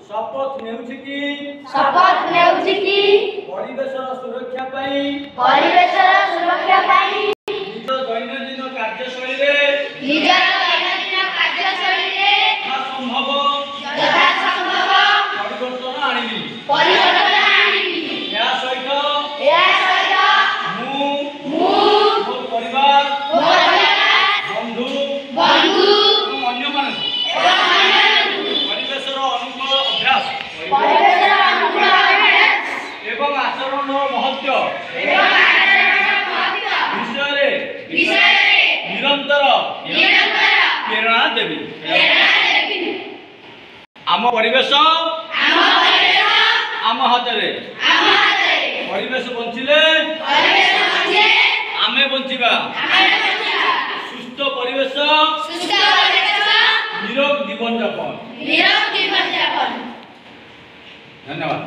शपथ नेउछि कि परिवेशर सुरक्षा पाई निज दैनन्दिन कार्यशैली रे यथासंभव परिवर्तन आनिबी या सहित मोर परिवार बंधु अन्य मानक परिवेशर अनुकूल अभ्यास एवं आचरण महत्व विषय निरंतर प्रेरणा देवी आम परिवेश आम हाथरे परिवेश बंचिले आमे बंचिबा सुस्थ परिवेश निरोग जीवन यापन धन्यवाद।